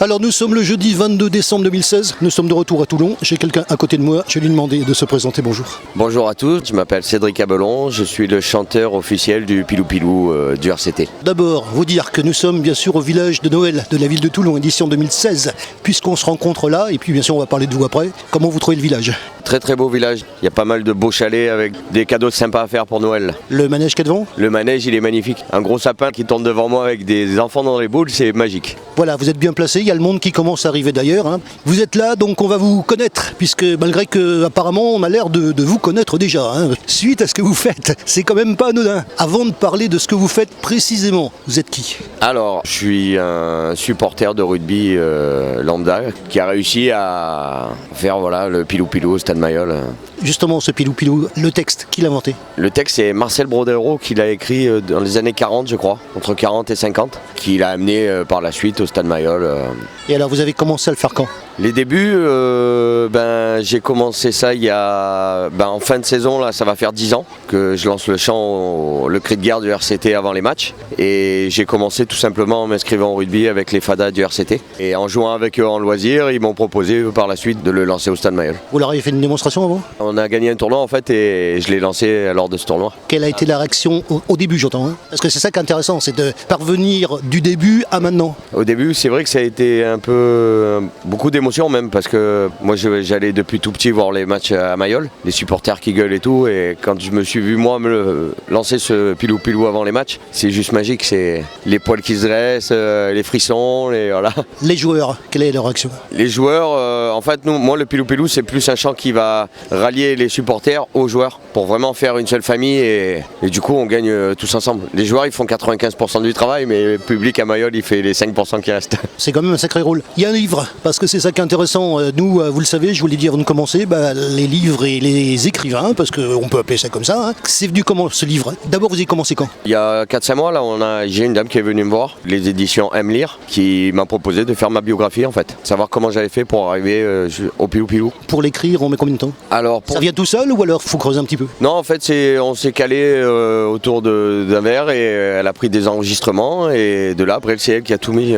Alors nous sommes le jeudi 22 décembre 2016, nous sommes de retour à Toulon. J'ai quelqu'un à côté de moi, je vais lui demander de se présenter, bonjour. Bonjour à tous, je m'appelle Cédric Abelon, je suis le chanteur officiel du Pilou Pilou du RCT. D'abord, vous dire que nous sommes bien sûr au village de Noël de la ville de Toulon, édition 2016, puisqu'on se rencontre là, et puis bien sûr on va parler de vous après. Comment vous trouvez le village? Très très beau village, il y a pas mal de beaux chalets avec des cadeaux sympas à faire pour Noël. Le manège qu'il y a devant? Le manège il est magnifique, un gros sapin qui tourne devant moi avec des enfants dans les boules, c'est magique. Voilà, vous êtes bien placé, il y a le monde qui commence à arriver d'ailleurs. Vous êtes là, donc on va vous connaître, puisque malgré que apparemment on a l'air de vous connaître déjà. Suite à ce que vous faites, c'est quand même pas anodin. Avant de parler de ce que vous faites précisément, vous êtes qui? Alors, je suis un supporter de rugby lambda qui a réussi à faire le Pilou Pilou au Stade Mayol. Justement, ce Pilou Pilou, le texte, qui l'a inventé? Le texte, c'est Marcel Brodero qui l'a écrit dans les années 40, je crois, entre 40 et 50, qui l'a amené par la suite au Stade Mayol. Et alors, vous avez commencé à le faire quand? Les débuts, j'ai commencé ça il y a en fin de saison, là ça va faire 10 ans que je lance le chant, le cri de guerre du RCT avant les matchs. Et j'ai commencé tout simplement en m'inscrivant au rugby avec les fadas du RCT. Et en jouant avec eux en loisir, ils m'ont proposé par la suite de le lancer au Stade Mayol. Vous leur avez fait une démonstration avant? On a gagné un tournoi en fait et je l'ai lancé lors de ce tournoi. Quelle a été la réaction au début, j'entends, Parce que c'est ça qui est intéressant, c'est de parvenir du début à maintenant. Au début, c'est vrai que ça a été un peu beaucoup d'émotions même parce que moi j'allais depuis tout petit voir les matchs à Mayol, les supporters qui gueulent et tout, et quand je me suis vu moi me lancer ce Pilou Pilou avant les matchs, c'est juste magique, c'est les poils qui se dressent, les frissons, voilà. Les joueurs, quelle est leur réaction? Les joueurs, en fait, moi le Pilou Pilou c'est plus un chant qui va rallier les supporters aux joueurs pour vraiment faire une seule famille et du coup on gagne tous ensemble. Les joueurs ils font 95% du travail mais le public à Mayol il fait les 5% qui restent. C'est quand même un sacré rôle. Il y a un livre, parce que c'est ça qui est intéressant. Nous, vous le savez, je vous l'ai dit avant de commencer, les livres et les écrivains, parce qu'on peut appeler ça comme ça. C'est venu comment ce livre? D'abord vous avez commencé quand? Il y a 4-5 mois là, j'ai une dame qui est venue me voir, les éditions Aime Lire, qui m'a proposé de faire ma biographie en fait. Savoir comment j'avais fait pour arriver au Pilou Pilou. Pour l'écrire, on met combien de temps? Ça vient tout seul ou alors faut creuser un petit peu? Non, en fait, on s'est calé autour d'un verre et elle a pris des enregistrements et de là, après, c'est elle qui a tout mis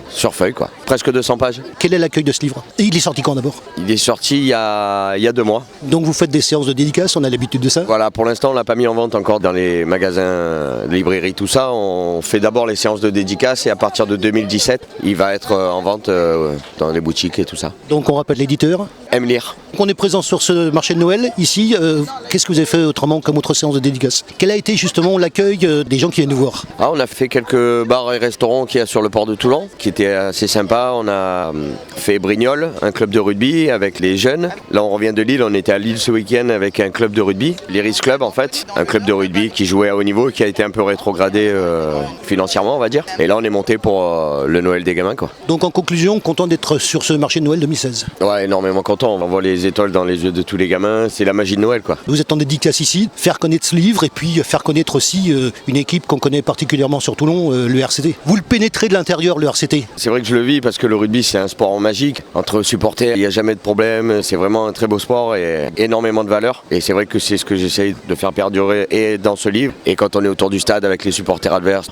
sur feuille, quoi. Presque 200 pages. Quel est l'accueil de ce livre? Et il est sorti quand d'abord? Il est sorti il y a 2 mois. Donc vous faites des séances de dédicaces, on a l'habitude de ça? Voilà, pour l'instant, on l'a pas mis en vente encore dans les magasins, librairies, tout ça. On fait d'abord les séances de dédicaces et à partir de 2017, il va être en vente dans les boutiques et tout ça. Donc on rappelle l'éditeur? Aime Lire. On est présent sur ce marché de Noël, ici. Qu'est-ce que vous avez fait autrement comme autre séance de dédicace? Quel a été justement l'accueil des gens qui viennent nous voir? On a fait quelques bars et restaurants qu'il y a sur le port de Toulon, qui étaient assez sympas. On a fait Brignoles, un club de rugby avec les jeunes. Là, on revient de Lille, on était à Lille ce week-end avec un club de rugby, l'Iris Club en fait, un club de rugby qui jouait à haut niveau, qui a été un peu rétrogradé financièrement, on va dire. Et là, on est monté pour le Noël des gamins, quoi. Donc en conclusion, content d'être sur ce marché de Noël 2016? Ouais, énormément content. On voit les étoiles dans les yeux de tous les gamins. C'est la magie de Noël, quoi. Vous êtes en dédicace ici, faire connaître ce livre et puis faire connaître aussi une équipe qu'on connaît particulièrement sur Toulon, le RCT. Vous le pénétrez de l'intérieur, le RCT? C'est vrai que je le vis parce que le rugby c'est un sport magique. Entre supporters, il n'y a jamais de problème. C'est vraiment un très beau sport et énormément de valeur. Et c'est vrai que c'est ce que j'essaye de faire perdurer et dans ce livre et quand on est autour du stade avec les supporters adverses.